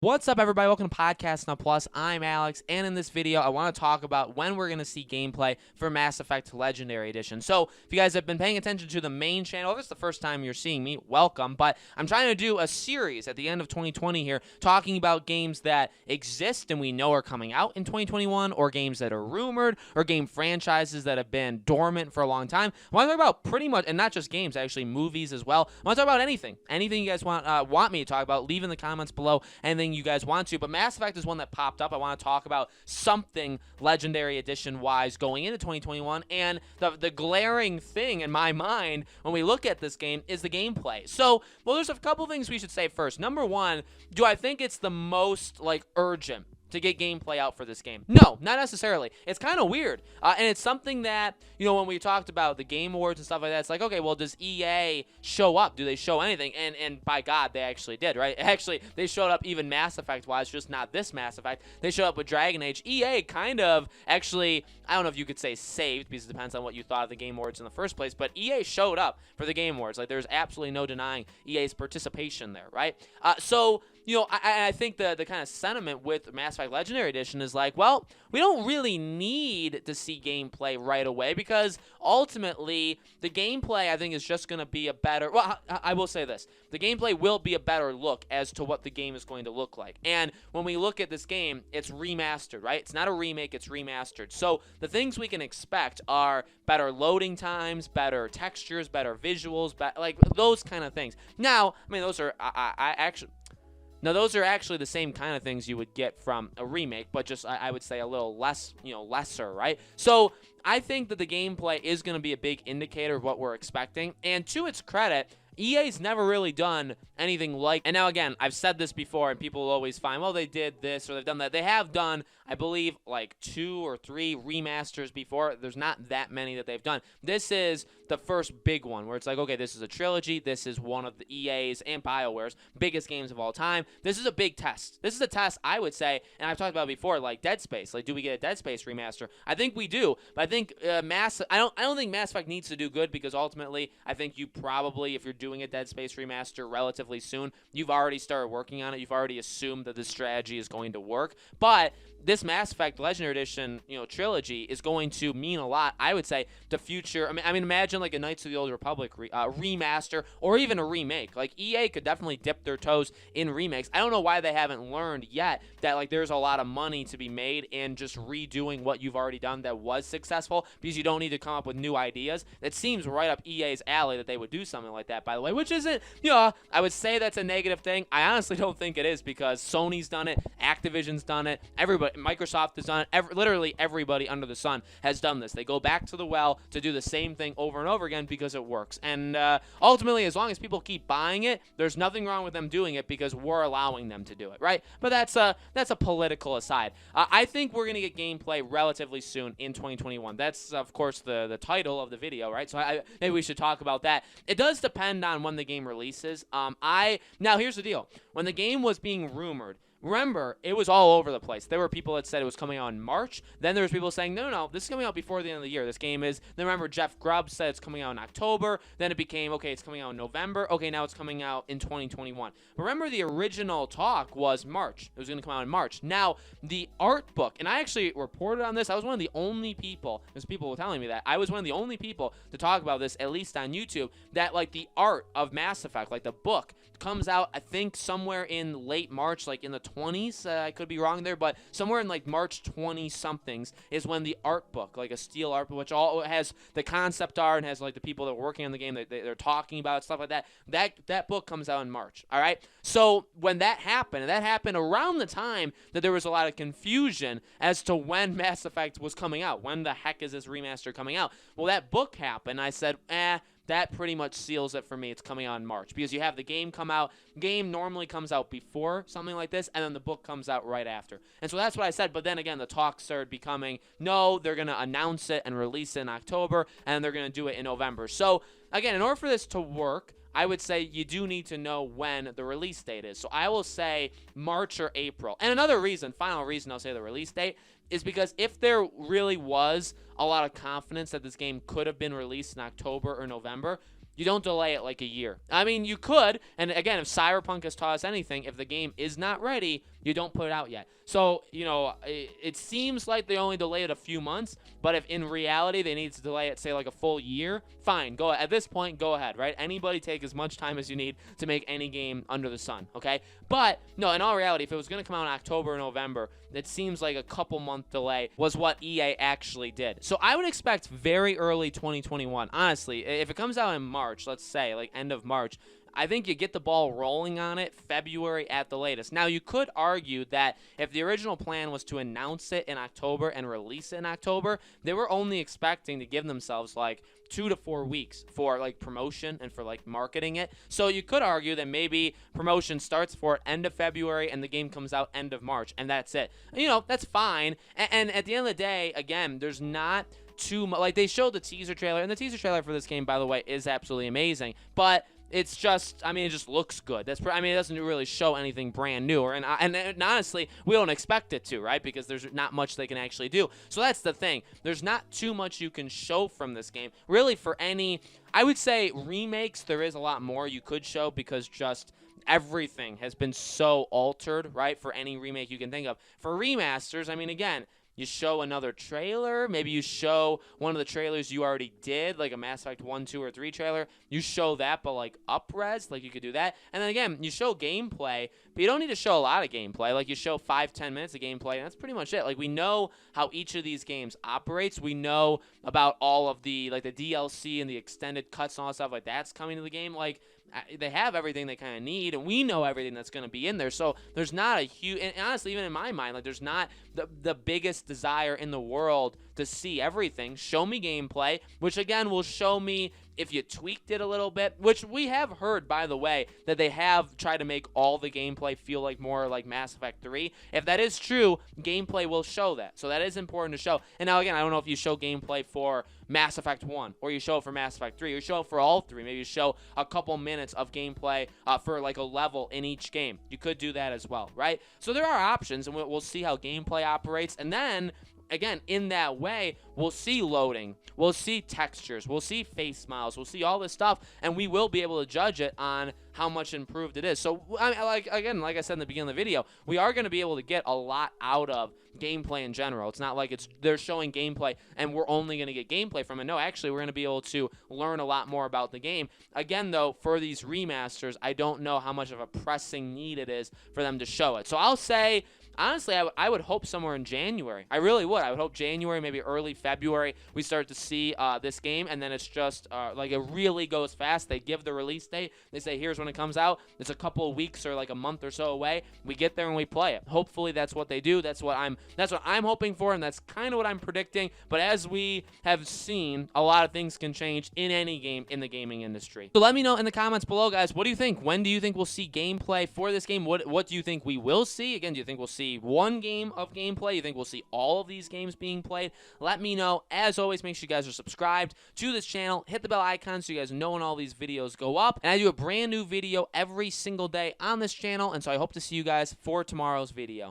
What's up, everybody? Welcome to Podcast Now Plus. I'm Alex, and in this video, I want to talk about when we're going to see gameplay for Mass Effect Legendary Edition. So, if you guys have been paying attention to the main channel, if it's the first time you're seeing me, welcome. But I'm trying to do a series at the end of 2020 here, talking about games that exist and we know are coming out in 2021, or games that are rumored, or game franchises that have been dormant for a long time. I want to talk about pretty much, and not just games, actually movies as well. I want to talk about anything you guys want me to talk about. Leave in the comments below anything you guys want to, but Mass Effect is one that popped up. I want to talk about something Legendary Edition wise going into 2021, and the glaring thing in my mind when we look at this game is the gameplay. So, well, there's a couple things we should say first. Number one, do I think it's the most urgent to get gameplay out for this game? No, not necessarily. It's kind of weird. And it's something that, when we talked about the Game Awards and stuff like that, it's like, okay, well, does EA show up? Do they show anything? And by God, they actually did, right? Actually, they showed up even Mass Effect-wise, just not this Mass Effect. They showed up with Dragon Age. EA kind of actually, I don't know if you could say saved, because it depends on what you thought of the Game Awards in the first place, but EA showed up for the Game Awards. There's absolutely no denying EA's participation there, right? I think the kind of sentiment with Mass Effect Legendary Edition is well, we don't really need to see gameplay right away, because ultimately the gameplay, I think, is just going to be a better, well, I will say this, the gameplay will be a better look as to what the game is going to look like. And when we look at this game, it's remastered, right? It's not a remake, it's remastered. So the things we can expect are better loading times, better textures, better visuals, those kind of things. Now, I mean, those are, Now, those are actually the same kind of things you would get from a remake, but just, I would say, a little less, lesser, right? So, I think that the gameplay is going to be a big indicator of what we're expecting, and to its credit, EA's never really done anything like, and now again, I've said this before, and people will always find, well, they did this or they've done that. They have done, I believe, 2 or 3 remasters before. There's not that many that they've done. This is the first big one where it's okay, this is a trilogy. This is one of the EA's and BioWare's biggest games of all time. This is a big test. This is a test, I would say, and I've talked about it before, Dead Space. Do we get a Dead Space remaster? I think we do, but I think I don't think Mass Effect needs to do good, because ultimately, I think you probably, if you're doing a Dead Space remaster relatively soon, you've already started working on it. You've already assumed that this strategy is going to work. But this Mass Effect Legendary Edition, trilogy is going to mean a lot, I would say, to future. I mean, imagine a Knights of the Old Republic remaster, or even a remake. EA could definitely dip their toes in remakes. I don't know why they haven't learned yet that there's a lot of money to be made in just redoing what you've already done that was successful, because you don't need to come up with new ideas. It seems right up EA's alley that they would do something like that, by the way, which isn't, I would say that's a negative thing. I honestly don't think it is, because Sony's done it, Activision's done it, everybody, Microsoft has done it, literally everybody under the sun has done this. They go back to the well to do the same thing over and over again because it works. And ultimately, as long as people keep buying it, there's nothing wrong with them doing it, because we're allowing them to do it, right? But that's a political aside. I think we're going to get gameplay relatively soon in 2021. That's, of course, the title of the video, right? So maybe we should talk about that. It does depend on when the game releases. Now, here's the deal. When the game was being rumored, remember, it was all over the place. There were people that said it was coming out in March. Then there was people saying, no, this is coming out before the end of the year. This game is. Then remember, Jeff Grubb said it's coming out in October. Then it became, okay, it's coming out in November. Okay, now it's coming out in 2021. But remember, the original talk was March. It was going to come out in March. Now, the art book, and I actually reported on this. I was one of the only people, because people were telling me that, I was one of the only people to talk about this, at least on YouTube, that the art of Mass Effect, the book, comes out, I think, somewhere in late March, in the 20s. I could be wrong there, but somewhere in March 20-somethings is when the art book, a steel art book, which all has the concept art and has the people that are working on the game, they're talking about stuff like that. That book comes out in March. All right. So when that happened, and that happened around the time that there was a lot of confusion as to when Mass Effect was coming out. When the heck is this remaster coming out? Well, that book happened. I said, that pretty much seals it for me. It's coming out in March, because you have the game come out. Game normally comes out before something like this, and then the book comes out right after. And so that's what I said. But then again, the talk started becoming, no, they're going to announce it and release it in October, and they're going to do it in November. So again, in order for this to work, I would say you do need to know when the release date is. So I will say March or April. And another reason, final reason I'll say the release date, is because if there really was a lot of confidence that this game could have been released in October or November, You don't delay it like a year. I mean, you could, and again, if Cyberpunk has taught us anything, if the game is not ready, you don't put it out yet. So, you know, it seems like they only delay it a few months, but if in reality they need to delay it, say, like a full year, fine. Go at this point, go ahead, right? Anybody take as much time as you need to make any game under the sun, okay? But, no, in all reality, if it was going to come out in October or November, it seems like a couple-month delay was what EA actually did. So I would expect very early 2021. Honestly, if it comes out in March, let's say, like end of March, I think you get the ball rolling on it February at the latest. Now, you could argue that if the original plan was to announce it in October and release it in October, they were only expecting to give themselves like 2 to 4 weeks for like promotion and for like marketing it. So you could argue that maybe promotion starts for end of February and the game comes out end of March, and that's it. You know, that's fine. And at the end of the day, again, there's not too much. Like, they showed the teaser trailer, and the teaser trailer for this game, by the way, is absolutely amazing. But it's just, I mean, it just looks good. I mean, it doesn't really show anything brand new, and honestly, we don't expect it to, right? Because there's not much they can actually do. So that's the thing. There's not too much you can show from this game. Really, for any, I would say remakes, there is a lot more you could show because just everything has been so altered, right? For any remake you can think of. For remasters, I mean, again, you show another trailer. Maybe you show one of the trailers you already did, like a Mass Effect 1, 2, or 3 trailer. You show that, but like up-res, like you could do that. And then again, you show gameplay, but you don't need to show a lot of gameplay. Like you show 5-10 minutes of gameplay, and that's pretty much it. Like we know how each of these games operates. We know about all of the like the DLC and the extended cuts and all that stuff like that's coming to the game. Like they have everything they kind of need, and we know everything that's going to be in there. So there's not a huge, and honestly, even in my mind, like there's not the biggest desire in the world to see everything. Show me gameplay, which again will show me if you tweaked it a little bit, which we have heard, by the way, that they have tried to make all the gameplay feel like more like Mass Effect 3. If that is true, gameplay will show that. So that is important to show. And now, again, I don't know if you show gameplay for Mass Effect 1, or you show it for Mass Effect 3, or you show it for all three. Maybe you show a couple minutes of gameplay for like a level in each game. You could do that as well, right? So there are options, and we'll see how gameplay operates. And then, again, in that way, we'll see loading, we'll see textures, we'll see face smiles, we'll see all this stuff, and we will be able to judge it on how much improved it is. So, I mean, like I said in the beginning of the video, we are going to be able to get a lot out of gameplay in general. It's not like they're showing gameplay and we're only going to get gameplay from it. No, actually, we're going to be able to learn a lot more about the game. Again, though, for these remasters, I don't know how much of a pressing need it is for them to show it. So I'll say, honestly, I would hope somewhere in January. I really would. I would hope January, maybe early February, we start to see this game, and then it's just like it really goes fast. They give the release date. They say, here's when it comes out. It's a couple of weeks or like a month or so away. We get there and we play it. Hopefully that's what they do. That's what I'm hoping for, and that's kind of what I'm predicting. But as we have seen, a lot of things can change in any game in the gaming industry. So let me know in the comments below, guys. What do you think? When do you think we'll see gameplay for this game? What do you think we will see? Again, do you think we'll see one game of gameplay? You think we'll see all of these games being played? Let me know. As always, make sure you guys are subscribed to this channel. Hit the bell icon so you guys know when all these videos go up. And I do a brand new video every single day on this channel, and so I hope to see you guys for tomorrow's video.